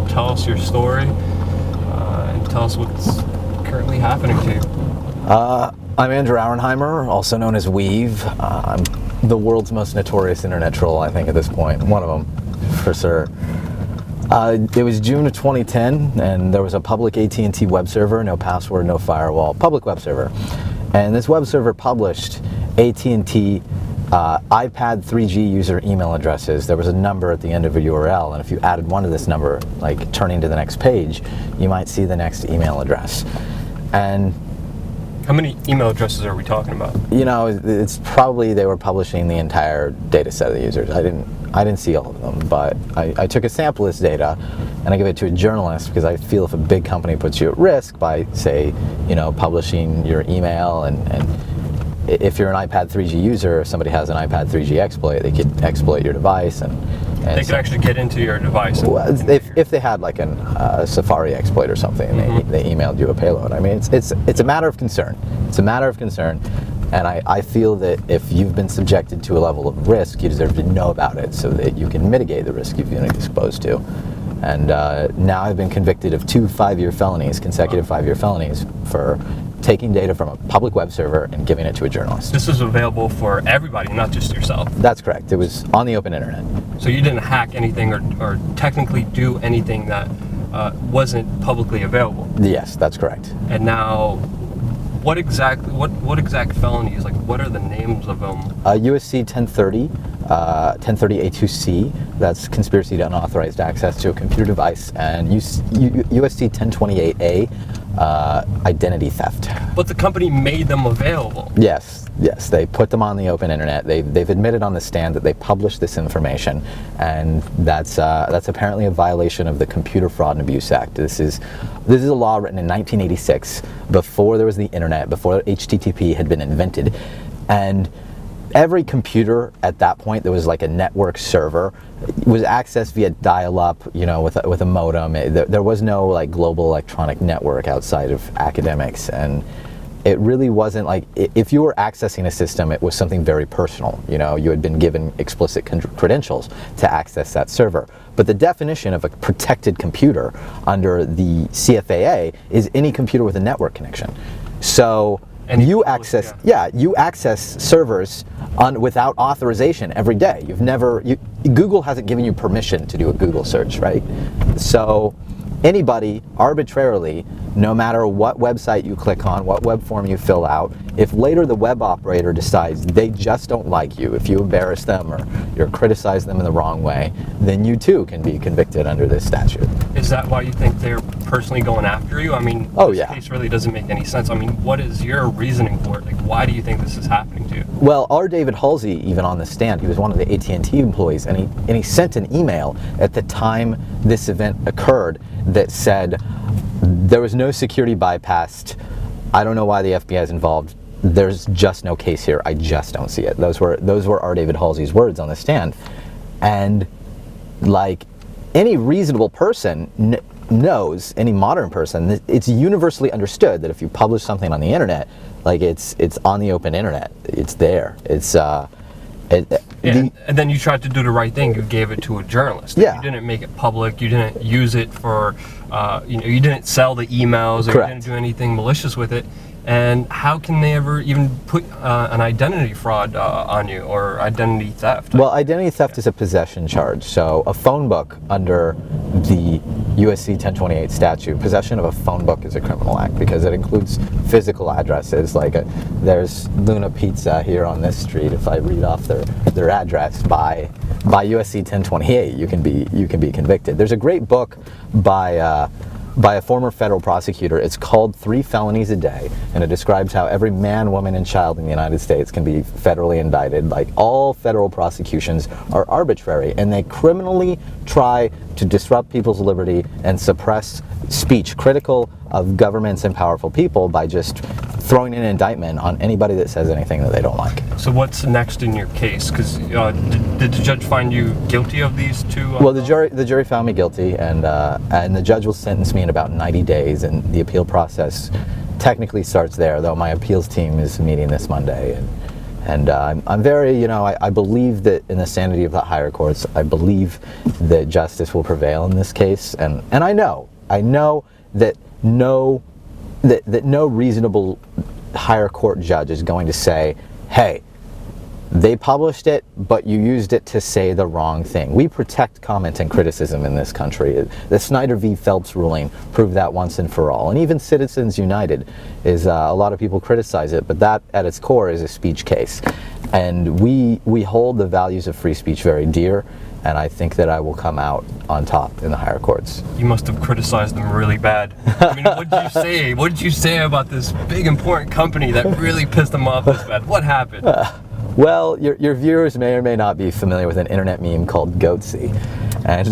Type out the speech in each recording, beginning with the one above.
tell us your story and tell us what's currently happening to you. I'm Andrew Auernheimer, also known as Weev. I'm the world's most notorious internet troll, I think, at this point. One of them, for sure. It was June of 2010, and there was a public AT&T web server, no password, no firewall, public web server. And this web server published AT&T iPad 3G user email addresses. There was a number at the end of a URL, and if you added one to this number, like turning to the next page, you might see the next email address. And how many email addresses are we talking about? You know, it's probably they were publishing the entire data set of the users. I didn't see all of them, but I took a sample of this data and I gave it to a journalist because I feel if a big company puts you at risk by, say, you know, publishing your email, and if you're an iPad 3G user, if somebody has an iPad 3G exploit, they could exploit your device and they could actually get into your device. Well, if they had like a Safari exploit or something, and they emailed you a payload. I mean, it's a matter of concern. It's a matter of concern, and I feel that if you've been subjected to a level of risk, you deserve to know about it so that you can mitigate the risk you've been exposed to. And now I've been convicted of 2 5-year felonies, consecutive 5-year felonies, for taking data from a public web server and giving it to a journalist. This is available for everybody, not just yourself. That's correct. It was on the open internet. So you didn't hack anything or technically do anything that wasn't publicly available? Yes, that's correct. And now, what exact felonies, like what are the names of them? USC 1030, 1030A2C, that's conspiracy to unauthorized access to a computer device, and USC 1028A, identity theft. But the company made them available. Yes, they put them on the open internet. They've admitted on the stand that they published this information, and that's apparently a violation of the Computer Fraud and Abuse Act. This is a law written in 1986, before there was the internet, before HTTP had been invented, and every computer at that point that was like a network server was accessed via dial-up, you know, with a modem. There was no like global electronic network outside of academics, and it really wasn't like, if you were accessing a system, it was something very personal. You know, you had been given explicit credentials to access that server. But the definition of a protected computer under the CFAA is any computer with a network connection. So you access servers without authorization every day. Google hasn't given you permission to do a Google search, right? So anybody arbitrarily, no matter what website you click on, what web form you fill out, if later the web operator decides they just don't like you, if you embarrass them or you criticize them in the wrong way, then you too can be convicted under this statute. Is that why you think they're personally going after you? I mean, this case really doesn't make any sense. I mean, what is your reasoning for it? Like, why do you think this is happening to you? Well, R. David Halsey, even on the stand, he was one of the AT&T employees, and he sent an email at the time this event occurred that said there was no security bypassed. I don't know why the FBI is involved. There's just no case here. I just don't see it. Those were R. David Halsey's words on the stand. And like any reasonable person knows, any modern person, it's universally understood that if you publish something on the internet, like it's on the open internet. It's there. And then you tried to do the right thing. You gave it to a journalist. Yeah. You didn't make it public. You didn't use it for, you didn't sell the emails, or Correct. You didn't do anything malicious with it. And how can they ever even put an identity fraud on you, or identity theft? Well, identity theft is a possession charge. So a phone book under the USC 1028 statute, possession of a phone book is a criminal act because it includes physical addresses. Like there's Luna Pizza here on this street. If I read off their address by USC 1028, you can be convicted. There's a great book by a former federal prosecutor. It's called 3 Felonies a Day, and it describes how every man, woman, and child in the United States can be federally indicted. Like, all federal prosecutions are arbitrary, and they criminally try to disrupt people's liberty and suppress speech critical of governments and powerful people by just throwing an indictment on anybody that says anything that they don't like. So what's next in your case? Because did the judge find you guilty of these 2? Well, the jury found me guilty, and the judge will sentence me in about 90 days, and the appeal process technically starts there, though my appeals team is meeting this Monday, And I'm very, you know, I believe that in the sanity of the higher courts. I believe that justice will prevail in this case, and I know that no reasonable higher court judge is going to say, hey, they published it, but you used it to say the wrong thing. We protect comment and criticism in this country. The Snyder v. Phelps ruling proved that once and for all. And even Citizens United is, a lot of people criticize it, but that at its core is a speech case. And we hold the values of free speech very dear, and I think that I will come out on top in the higher courts. You must have criticized them really bad. I mean, what did you say? What did you say about this big important company that really pissed them off this bad? What happened? Well, your viewers may or may not be familiar with an internet meme called goatsy. And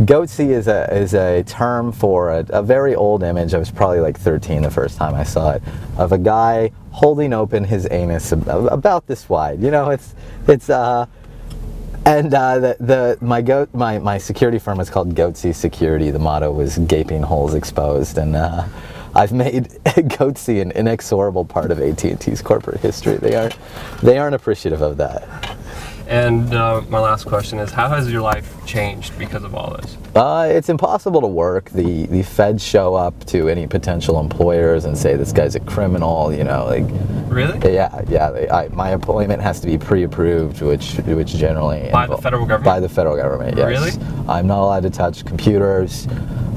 goatsy is a term for a very old image. I was probably like 13 the first time I saw it, of a guy holding open his anus about this wide. You know, my security firm is called Goatsy Security. The motto was "Gaping holes exposed," and I've made Goatsy an inexorable part of AT&T's corporate history. They aren't appreciative of that. And my last question is, how has your life changed because of all this? It's impossible to work. The feds show up to any potential employers and say this guy's a criminal. You know, like. Really? Yeah. My employment has to be pre-approved, which generally by the federal government. By the federal government. Yes. Really? I'm not allowed to touch computers.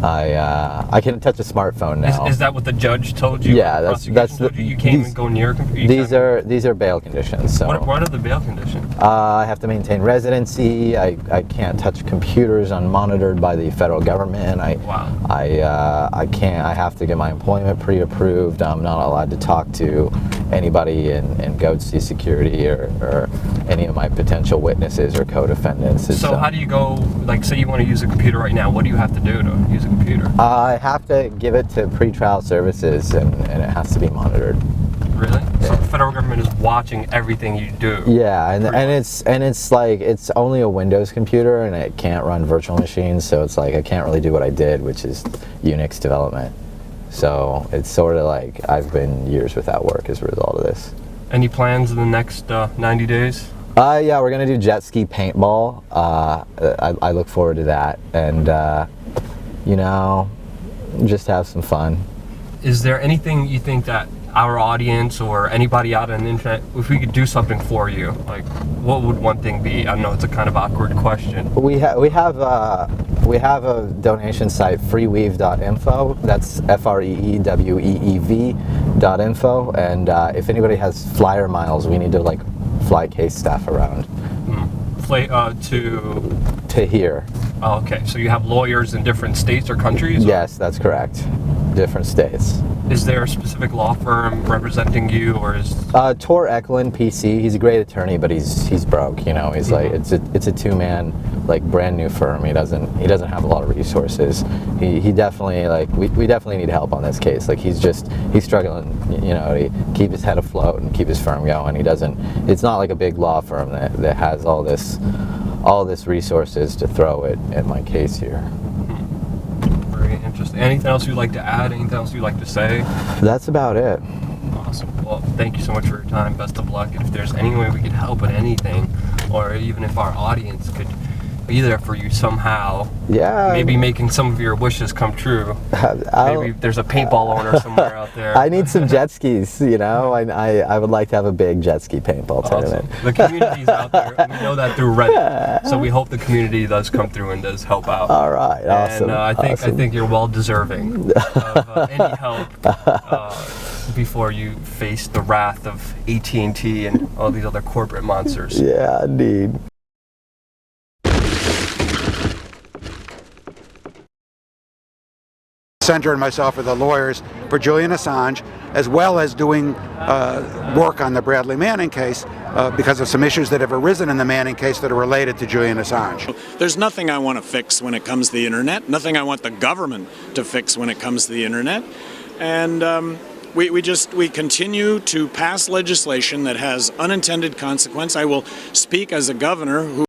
I can touch a smartphone now. Is that what the judge told you? Yeah, that's you can't even go near a computer. These are bail conditions. So what are the bail conditions? I have to maintain residency. I can't touch computers unmonitored by the federal government. Wow. I can't. I have to get my employment pre-approved. I'm not allowed to talk to anybody in Goatsy Security or any of my potential witnesses or co-defendants. So how do you go? Like, say you want to use a computer right now. What do you have to do to use a computer? I have to give it to pretrial services, and it has to be monitored. Really? Yeah. So the federal government is watching everything you do. Yeah, and it's like it's only a Windows computer, and it can't run virtual machines, so it's like I can't really do what I did, which is Unix development. So it's sort of like I've been years without work as a result of this. Any plans in the next 90 days? Yeah, we're gonna do jet ski paintball. I look forward to that, and you know, just have some fun. Is there anything you think that our audience or anybody out on the internet, if we could do something for you, like what would one thing be? I know it's a kind of awkward question. We have a donation site, freeweev.info. That's FREEWEEV.info. And if anybody has flyer miles, we need to like fly case staff around. To here. Oh, okay, so you have lawyers in different states or countries? Yes, that's correct. Different states. Is there a specific law firm representing you, or is Tor Eklund, PC? He's a great attorney, but he's broke. You know, he's like it's a two-man like brand new firm. He doesn't have a lot of resources. He definitely we definitely need help on this case. Like he's struggling. You know, to keep his head afloat and keep his firm going. It's not like a big law firm that has all this resources to throw at my case here. Very interesting. Anything else you'd like to add? Anything else you'd like to say? That's about it. Awesome. Well, thank you so much for your time. Best of luck. And if there's any way we could help with anything, or even if our audience could be there for you somehow, maybe making some of your wishes come true. Maybe there's a paintball owner somewhere out there. I need some jet skis, you know. I would like to have a big jet ski paintball tournament. The community's out there. We know that through Reddit. So we hope the community does come through and does help out. All right, awesome. And I think you're well deserving of any help before you face the wrath of AT&T and all these other corporate monsters. Yeah, indeed. Senator and myself are the lawyers for Julian Assange, as well as doing work on the Bradley Manning case because of some issues that have arisen in the Manning case that are related to Julian Assange. There's nothing I want to fix when it comes to the internet, nothing I want the government to fix when it comes to the internet, and we continue to pass legislation that has unintended consequence. I will speak as a governor who